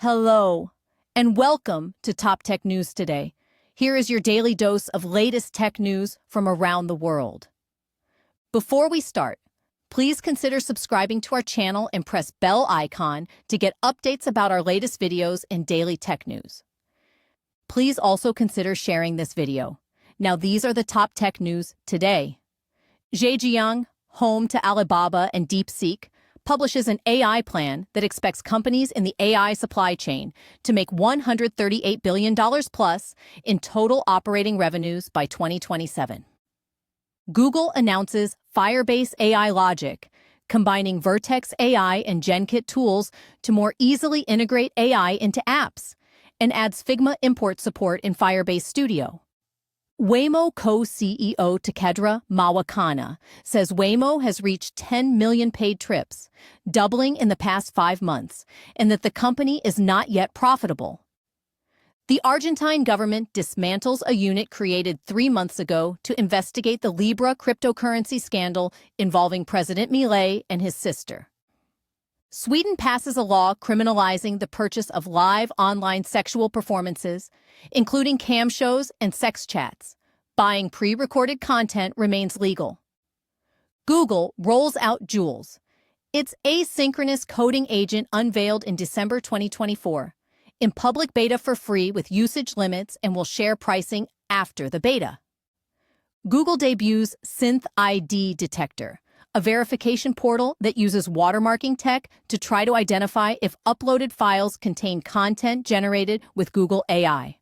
Hello, and welcome to Top Tech News Today. Here is your daily dose of latest tech news from around the world. Before we start, please consider subscribing to our channel and press bell icon to get updates about our latest videos and daily tech news. Please also consider sharing this video. Now these are the top tech news today. Zhejiang, home to Alibaba and DeepSeek, publishes an AI plan that expects companies in the AI supply chain to make $138 billion plus in total operating revenues by 2027. Google announces Firebase AI Logic, combining Vertex AI and Genkit tools to more easily integrate AI into apps, and adds Figma import support in Firebase Studio. Waymo co-CEO Tekedra Mawakana says Waymo has reached 10 million paid trips, doubling in the past 5 months, and that the company is not yet profitable. The Argentine government dismantles a unit created 3 months ago to investigate the Libra cryptocurrency scandal involving President Milei and his sister. Sweden passes a law criminalizing the purchase of live online sexual performances, including cam shows and sex chats. Buying pre-recorded content remains legal. Google rolls out Jules, its asynchronous coding agent unveiled in December 2024, in public beta for free with usage limits, and will share pricing after the beta. Google debuts Synth ID Detector, a verification portal that uses watermarking tech to try to identify if uploaded files contain content generated with Google AI.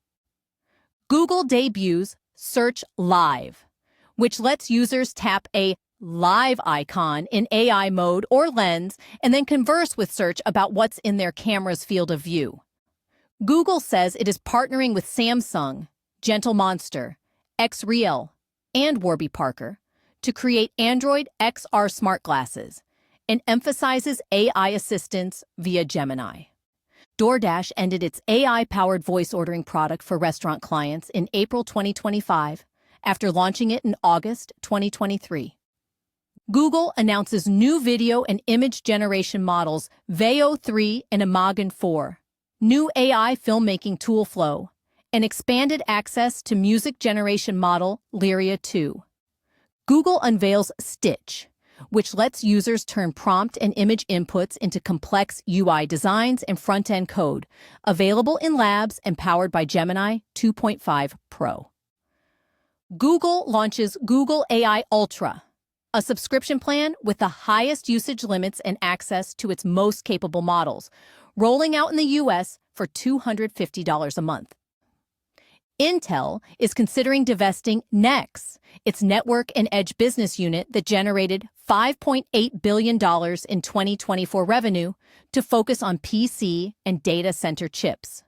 Google debuts Search Live, which lets users tap a live icon in AI mode or lens and then converse with Search about what's in their camera's field of view. Google says it is partnering with Samsung, Gentle Monster, X-Real, and Warby Parker to create Android XR smart glasses, and emphasizes AI assistance via Gemini. DoorDash ended its AI-powered voice ordering product for restaurant clients in April 2025, after launching it in August 2023. Google announces new video and image generation models Veo 3 and Imagen 4, new AI filmmaking tool Flow, and expanded access to music generation model Lyria 2. Google unveils Stitch, which lets users turn prompt and image inputs into complex UI designs and front-end code, available in labs and powered by Gemini 2.5 Pro. Google launches Google AI Ultra, a subscription plan with the highest usage limits and access to its most capable models, rolling out in the US for $250 a month. Intel is considering divesting Nex, its network and edge business unit that generated $5.8 billion in 2024 revenue, to focus on PC and data center chips.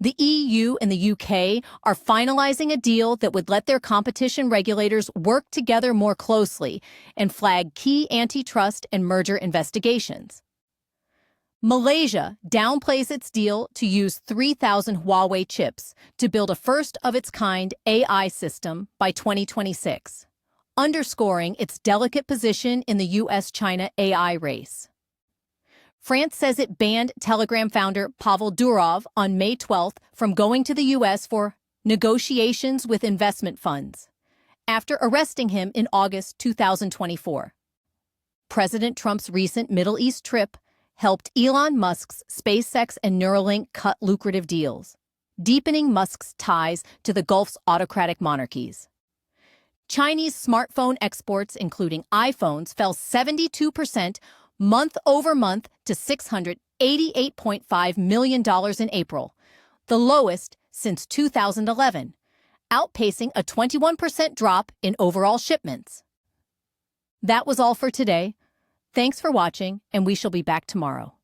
The EU and the UK are finalizing a deal that would let their competition regulators work together more closely and flag key antitrust and merger investigations. Malaysia downplays its deal to use 3,000 Huawei chips to build a first-of-its-kind AI system by 2026, underscoring its delicate position in the US-China AI race. France says it banned Telegram founder Pavel Durov on May 12th from going to the US for negotiations with investment funds, after arresting him in August 2024. President Trump's recent Middle East trip helped Elon Musk's SpaceX and Neuralink cut lucrative deals, deepening Musk's ties to the Gulf's autocratic monarchies. Chinese smartphone exports, including iPhones, fell 72% month-over-month to $688.5 million in April, the lowest since 2011, outpacing a 21% drop in overall shipments. That was all for today. Thanks for watching, and we shall be back tomorrow.